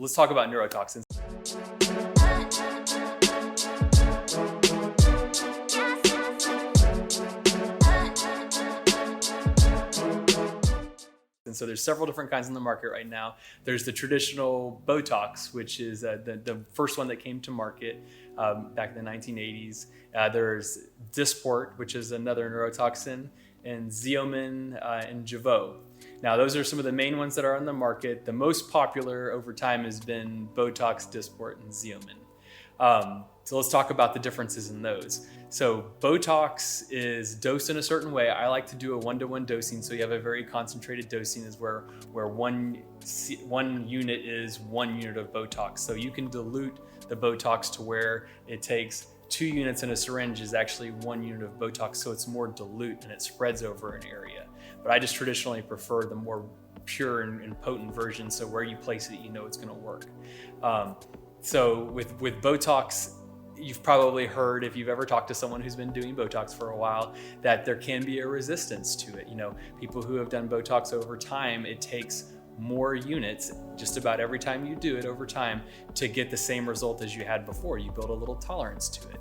Let's talk about neurotoxins. And so there's several different kinds in the market right now. There's the traditional Botox, which is the first one that came to market back in the 1980s. There's Dysport, which is another neurotoxin, and Xeomin and Jeuveau. Now, those are some of the main ones that are on the market. The most popular over time has been Botox, Dysport, and Xeomin. So let's talk about the differences in those. So Botox is dosed in a certain way. I like to do a 1-to-1 dosing, so you have a very concentrated dosing is where one unit is 1 unit of Botox. So you can dilute the Botox to where it takes 2 units in a syringe is actually 1 unit of Botox, so it's more dilute and it spreads over an area. But I just traditionally prefer the more pure and potent version, so where you place it, you know it's going to work. So with Botox, you've probably heard, if you've ever talked to someone who's been doing Botox for a while, that there can be a resistance to it. You know, people who have done Botox over time, it takes more units just about every time you do it over time to get the same result as you had before. You build a little tolerance to it.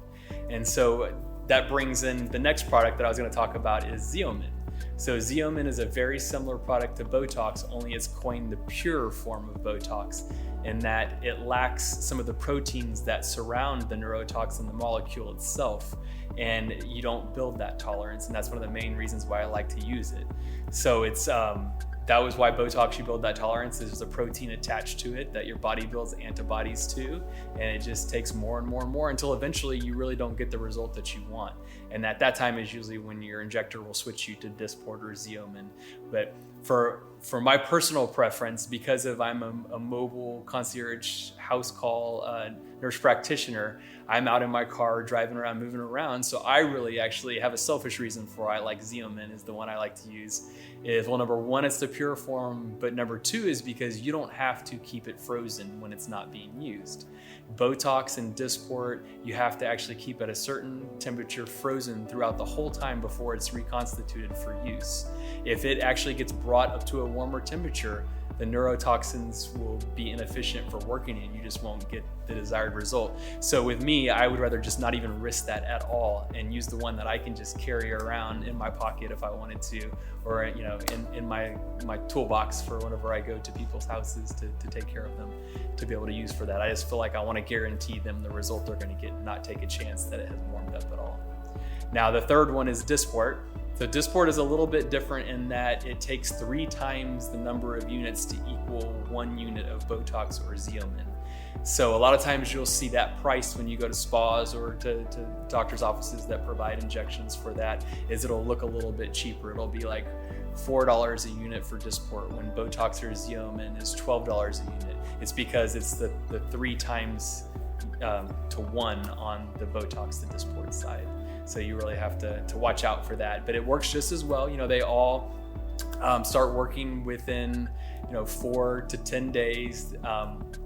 And so that brings in the next product that I was going to talk about is Xeomin. So Xeomin is a very similar product to Botox, only it's coined the pure form of Botox, in that it lacks some of the proteins that surround the neurotoxin, the molecule itself, and you don't build that tolerance, and that's one of the main reasons why I like to use it. So it's that was why Botox, you build that tolerance. There's a protein attached to it that your body builds antibodies to, and it just takes more and more and more until eventually you really don't get the result that you want. And at that time is usually when your injector will switch you to Dysport or Xeomin. But for my personal preference, because I'm a mobile concierge house call nurse practitioner, I'm out in my car driving around, moving around. So I really actually have a selfish reason for why I like Xeomin is the one I like to use. Is, well, number one, it's the pure form, but number two is because you don't have to keep it frozen when it's not being used. Botox and Dysport, you have to actually keep at a certain temperature frozen throughout the whole time before it's reconstituted for use. If it actually gets brought up to a warmer temperature, the neurotoxins will be inefficient for working and you just won't get the desired result. So with me, I would rather just not even risk that at all and use the one that I can just carry around in my pocket if I wanted to, or in my toolbox for whenever I go to people's houses to take care of them, to be able to use for that. I just feel like I want to guarantee them the result they're going to get and not take a chance that it has warmed up at all. Now the third one is Dysport. So Dysport is a little bit different in that it takes 3 times the number of units to equal 1 unit of Botox or Xeomin. So a lot of times you'll see that priced when you go to spas or to doctor's offices that provide injections for that, is it'll look a little bit cheaper. It'll be like $4 a unit for Dysport when Botox or Xeomin is $12 a unit. It's because it's the 3 times to 1 on the Botox, the Dysport side. So you really have to watch out for that. But it works just as well. You know, they all start working within 4 to 10 days.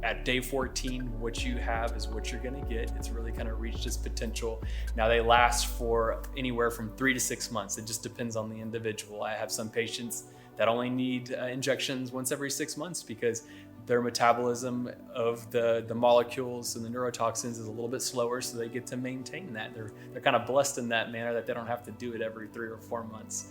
At day 14, what you have is what you're going to get. It's really kind of reached its potential. Now they last for anywhere from 3 to 6 months. It just depends on the individual. I have some patients that only need injections once every 6 months because their metabolism of the molecules and the neurotoxins is a little bit slower, so they get to maintain that. They're kind of blessed in that manner that they don't have to do it every 3 or 4 months.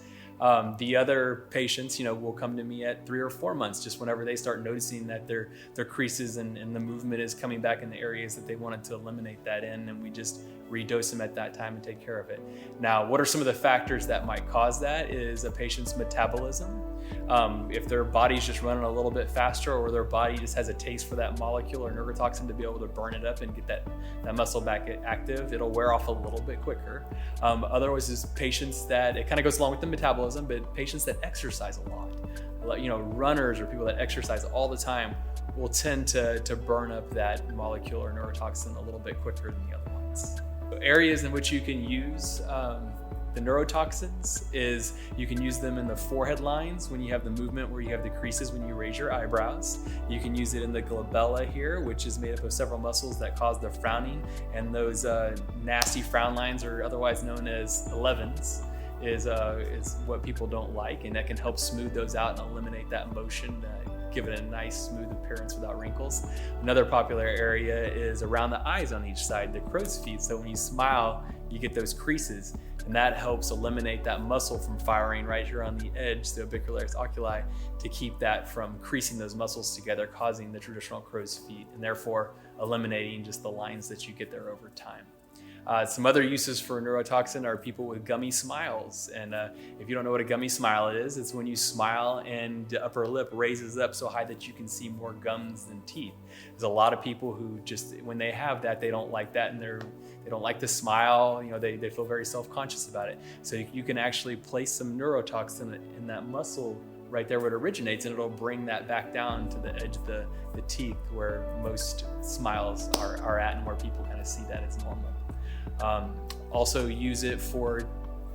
The other patients, will come to me at 3 or 4 months, just whenever they start noticing that their creases and the movement is coming back in the areas that they wanted to eliminate that in, and we just redose them at that time and take care of it. Now, what are some of the factors that might cause that? Is a patient's metabolism. If their body's just running a little bit faster, or their body just has a taste for that molecule or neurotoxin to be able to burn it up and get that muscle back active, it'll wear off a little bit quicker. Otherwise, is patients that, it kind of goes along with the metabolism, but patients that exercise a lot, runners or people that exercise all the time will tend to burn up that molecule or neurotoxin a little bit quicker than the other ones. Areas in which you can use the neurotoxins is you can use them in the forehead lines when you have the movement where you have the creases when you raise your eyebrows. You can use it in the glabella here, which is made up of several muscles that cause the frowning, and those nasty frown lines, are otherwise known as 11s, is what people don't like, and that can help smooth those out and eliminate that motion give it a nice smooth appearance without wrinkles. Another popular area is around the eyes on each side, the crow's feet. So when you smile, you get those creases, and that helps eliminate that muscle from firing right here on the edge, the orbicularis oculi, to keep that from creasing those muscles together, causing the traditional crow's feet, and therefore eliminating just the lines that you get there over time. Some other uses for neurotoxin are people with gummy smiles. And if you don't know what a gummy smile is, it's when you smile and the upper lip raises up so high that you can see more gums than teeth. There's a lot of people who just, when they have that, they don't like that, and they don't like to smile. They feel very self-conscious about it. So you can actually place some neurotoxin in that muscle right there where it originates, and it'll bring that back down to the edge of the teeth where most smiles are at, and where people kind of see that as normal. Also use it for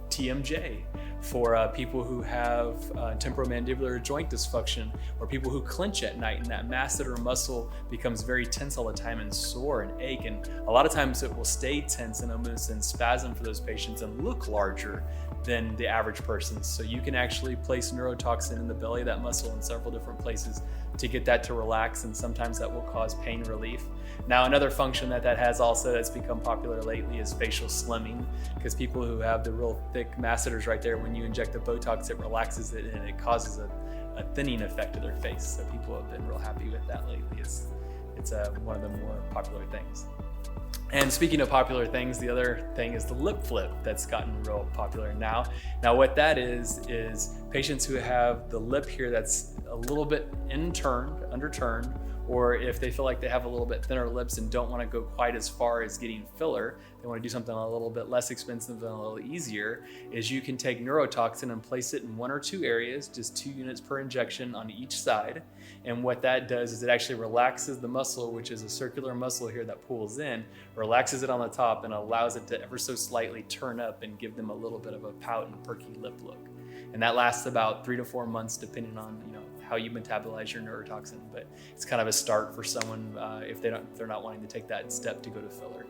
TMJ, for people who have temporomandibular joint dysfunction, or people who clench at night, and that masseter muscle becomes very tense all the time and sore and ache. And a lot of times it will stay tense and almost in spasm for those patients and look larger than the average person. So you can actually place neurotoxin in the belly of that muscle in several different places to get that to relax, and sometimes that will cause pain relief. Now, another function that has also that's become popular lately is facial slimming, because people who have the real thick masseters right there, when you inject the Botox, it relaxes it and it causes a thinning effect to their face. So people have been real happy with that lately. It's one of the more popular things. And speaking of popular things, the other thing is the lip flip that's gotten real popular now. Now what that is patients who have the lip here that's a little bit underturned, or if they feel like they have a little bit thinner lips and don't want to go quite as far as getting filler, they want to do something a little bit less expensive and a little easier, is you can take neurotoxin and place it in 1 or 2 areas, just 2 units per injection on each side. And what that does is it actually relaxes the muscle, which is a circular muscle here that pulls in, relaxes it on the top, and allows it to ever so slightly turn up and give them a little bit of a pout and perky lip look. And that lasts about 3 to 4 months, depending on how you metabolize your neurotoxin. But it's kind of a start for someone if they're not wanting to take that step to go to filler.